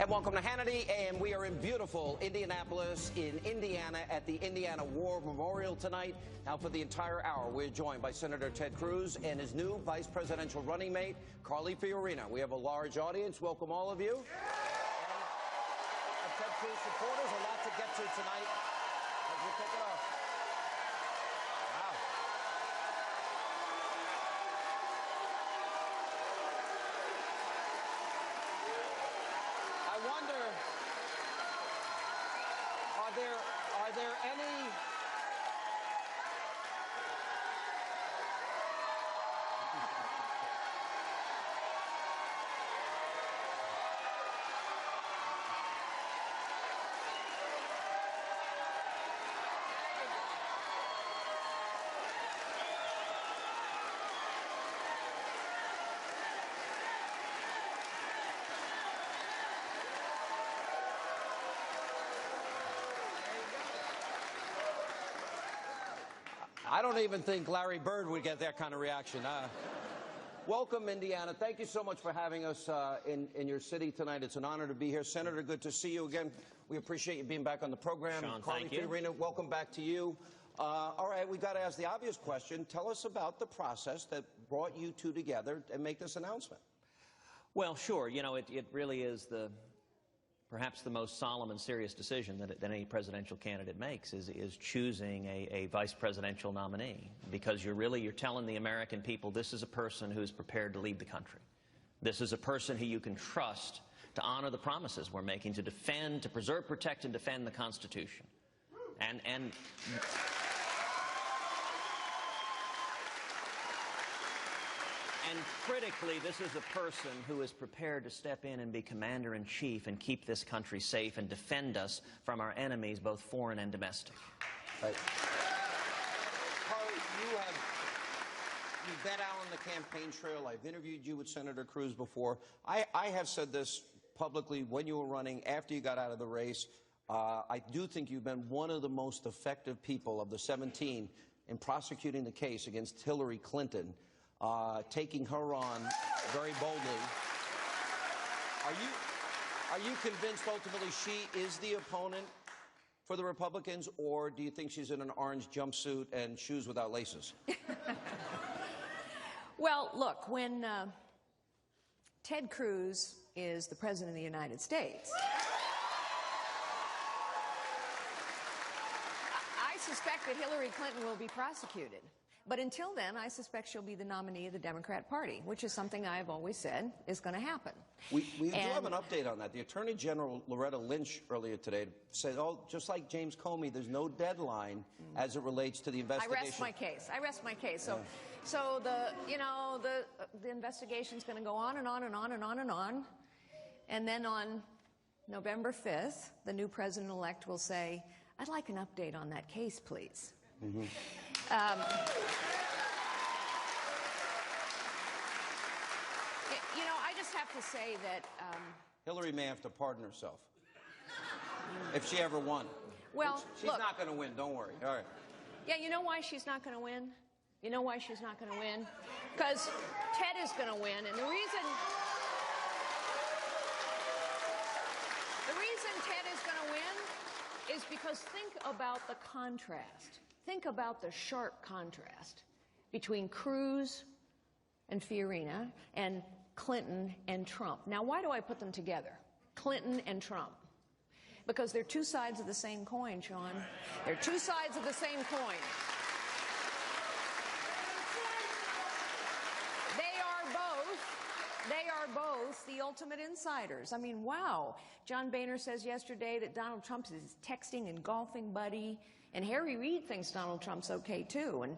And welcome to Hannity, and we are in beautiful Indianapolis in Indiana at the Indiana War Memorial tonight. Now for the entire hour, we're joined by Senator Ted Cruz and his new vice presidential running mate, Fiorina. We have a large audience. Welcome all of you. And Ted Cruz supporters, a lot to get to tonight as we kick it off. Wow. I wonder, are there any I don't even think Larry Bird would get that kind of reaction. Welcome, Indiana. Thank you so much for having us in your city tonight. It's an honor to be here. Senator, good to see you again. We appreciate you being back on the program. Sean, thank you. Fiorina, welcome back to you. All right, we've got to ask the obvious question. Tell us about the process that brought you two together and make this announcement. Well, sure. You know, it really is perhaps the most solemn and serious decision that any presidential candidate makes is choosing a vice presidential nominee, because you're telling the American people this is a person who is prepared to lead the country. This is a person who you can trust to honor the promises we're making, to defend, to preserve, protect, and defend the Constitution. And critically, this is a person who is prepared to step in and be commander-in-chief and keep this country safe and defend us from our enemies, both foreign and domestic. Right. Carly, you've been out on the campaign trail. I've interviewed you with Senator Cruz before. I have said this publicly when you were running, after you got out of the race. I do think you've been one of the most effective people of the 17 in prosecuting the case against Hillary Clinton. Taking her on very boldly. Are you convinced ultimately she is the opponent for the Republicans, or do you think she's in an orange jumpsuit and shoes without laces? Well, look, when Ted Cruz is the President of the United States, I suspect that Hillary Clinton will be prosecuted. But until then, I suspect she'll be the nominee of the Democrat Party, which is something I've always said is going to happen. We do have an update on that. The Attorney General, Loretta Lynch, earlier today said, oh, just like James Comey, there's no deadline as it relates to the investigation. I rest my case. So the investigation's going to go on and on and on and on and on. And then on November 5th, the new president-elect will say, I'd like an update on that case, please. Mm-hmm. I just have to say that Hillary may have to pardon herself if she ever won. Well, she's not going to win. Don't worry. All right. Yeah, you know why she's not going to win? You know why she's not going to win? Because Ted is going to win, and the reason Ted is going to win is because think about the contrast. Think about the sharp contrast between Cruz and Fiorina and Clinton and Trump. Now, why do I put them together? Clinton and Trump. Because they're two sides of the same coin, Sean. They're two sides of the same coin. They are both the ultimate insiders. I mean, wow. John Boehner says yesterday that Donald Trump is his texting and golfing buddy. And Harry Reid thinks Donald Trump's okay, too. And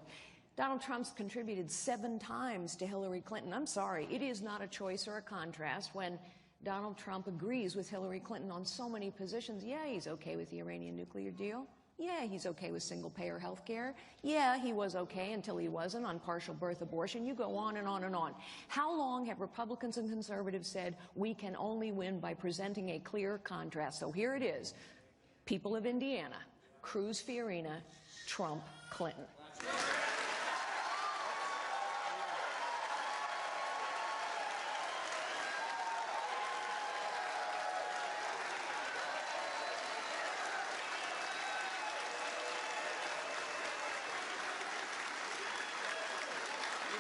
Donald Trump's contributed 7 times to Hillary Clinton. I'm sorry, it is not a choice or a contrast when Donald Trump agrees with Hillary Clinton on so many positions. Yeah, he's okay with the Iranian nuclear deal. Yeah, he's okay with single-payer health care. Yeah, he was okay until he wasn't on partial birth abortion. You go on and on and on. How long have Republicans and conservatives said we can only win by presenting a clear contrast? So here it is. People of Indiana. Cruz, Fiorina, Trump, Clinton.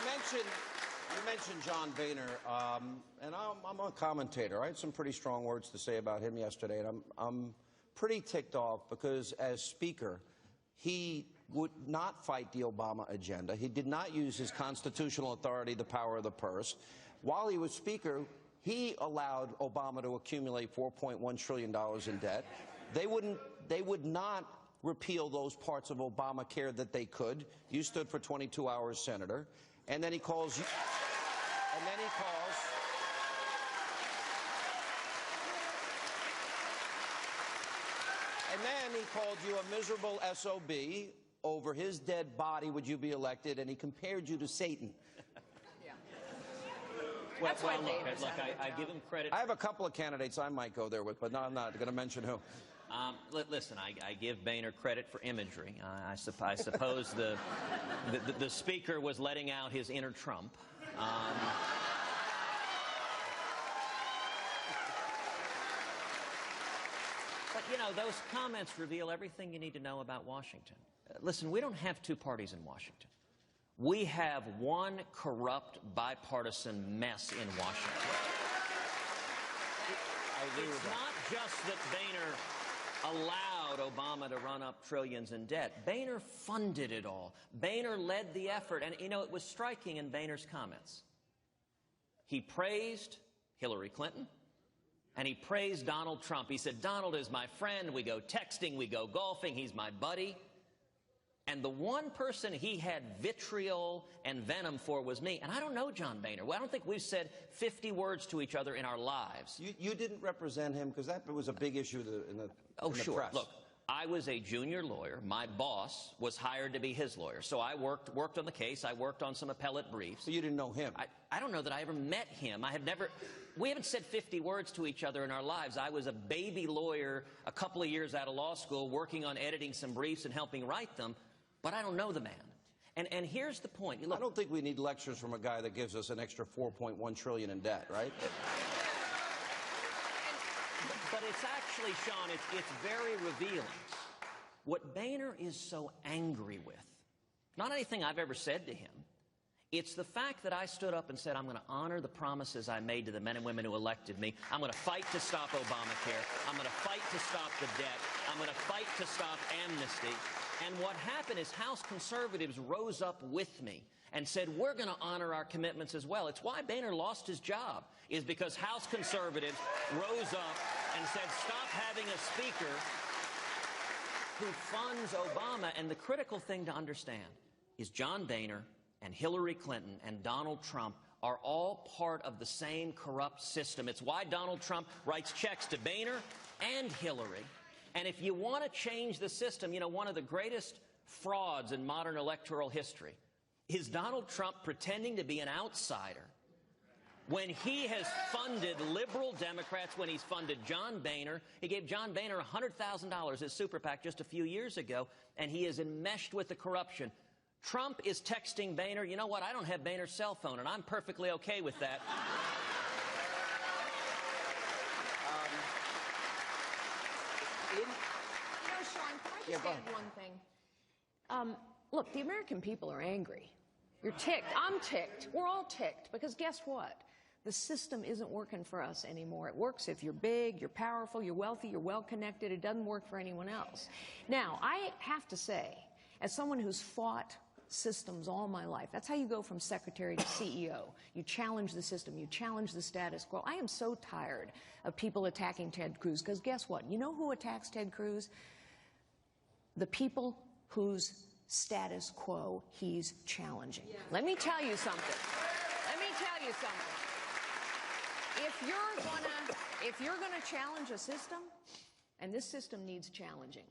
You mentioned John Boehner, and I'm a commentator. I had some pretty strong words to say about him yesterday, and I'm pretty ticked off because as Speaker, he would not fight the Obama agenda. He did not use his constitutional authority, the power of the purse. While he was Speaker, he allowed Obama to accumulate $4.1 trillion in debt. They would not repeal those parts of Obamacare that they could. You stood for 22 hours, Senator. And then he calls you, and then he called you a miserable SOB. Over his dead body would you be elected, and he compared you to Satan. Yeah. Well, That's why look, I give him credit. I have a couple of candidates I might go there with, but no, I'm not going to mention who. Listen, I give Boehner credit for imagery. I suppose the Speaker was letting out his inner Trump. But, you know, those comments reveal everything you need to know about Washington. Listen, we don't have two parties in Washington. We have one corrupt, bipartisan mess in Washington. It's not just that Boehner allowed Obama to run up trillions in debt. Boehner funded it all. Boehner led the effort. And, you know, it was striking in Boehner's comments. He praised Hillary Clinton, and he praised Donald Trump. He said, Donald is my friend. We go texting. We go golfing. He's my buddy. And the one person he had vitriol and venom for was me. And I don't know John Boehner. Well, I don't think we've said 50 words to each other in our lives. You didn't represent him because that was a big issue in the press. Look, I was a junior lawyer. My boss was hired to be his lawyer. So I worked on the case. I worked on some appellate briefs. So you didn't know him? I don't know that I ever met him. We haven't said 50 words to each other in our lives. I was a baby lawyer a couple of years out of law school working on editing some briefs and helping write them. But I don't know the man. And here's the point. Look, I don't think we need lectures from a guy that gives us an extra $4.1 trillion in debt, right? But it's actually, Sean, it's very revealing. What Boehner is so angry with, not anything I've ever said to him, it's the fact that I stood up and said, I'm going to honor the promises I made to the men and women who elected me. I'm going to fight to stop Obamacare. I'm going to fight to stop the debt. I'm going to fight to stop amnesty. And what happened is House conservatives rose up with me and said, we're going to honor our commitments as well. It's why Boehner lost his job, is because House conservatives rose up and said, stop having a speaker who funds Obama. And the critical thing to understand is John Boehner and Hillary Clinton and Donald Trump are all part of the same corrupt system. It's why Donald Trump writes checks to Boehner and Hillary. And if you want to change the system, you know, one of the greatest frauds in modern electoral history is Donald Trump pretending to be an outsider when he has funded liberal Democrats, when he's funded John Boehner. He gave John Boehner $100,000 as super PAC just a few years ago, and he is enmeshed with the corruption. Trump is texting Boehner, you know what, I don't have Boehner's cell phone, and I'm perfectly okay with that. Sean, can I just add one thing? Look, the American people are angry. You're ticked. I'm ticked. We're all ticked because guess what? The system isn't working for us anymore. It works if you're big, you're powerful, you're wealthy, you're well-connected. It doesn't work for anyone else. Now, I have to say, as someone who's fought systems all my life, that's how you go from secretary to CEO. You challenge the system. You challenge the status quo. I am so tired of people attacking Ted Cruz because guess what? You know who attacks Ted Cruz? The people whose status quo he's challenging. Yeah. Let me tell you something. If you're gonna challenge a system, and this system needs challenging,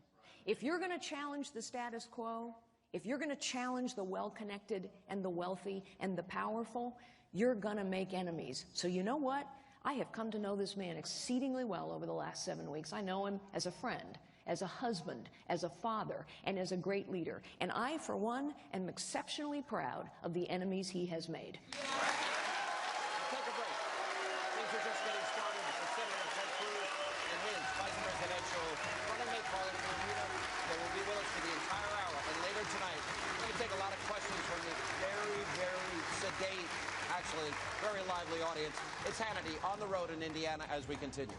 if you're gonna challenge the status quo, if you're gonna challenge the well-connected and the wealthy and the powerful, you're gonna make enemies. So you know what? I have come to know this man exceedingly well over the last 7 weeks. I know him as a friend, as a husband, as a father, and as a great leader. And I, for one, am exceptionally proud of the enemies he has made. Take a break. Things are just getting started. Senator Ted Cruz and his vice presidential running mate, they will be with us for the entire hour. And later tonight, we're going to take a lot of questions from this very, very very lively audience. It's Hannity on the road in Indiana as we continue.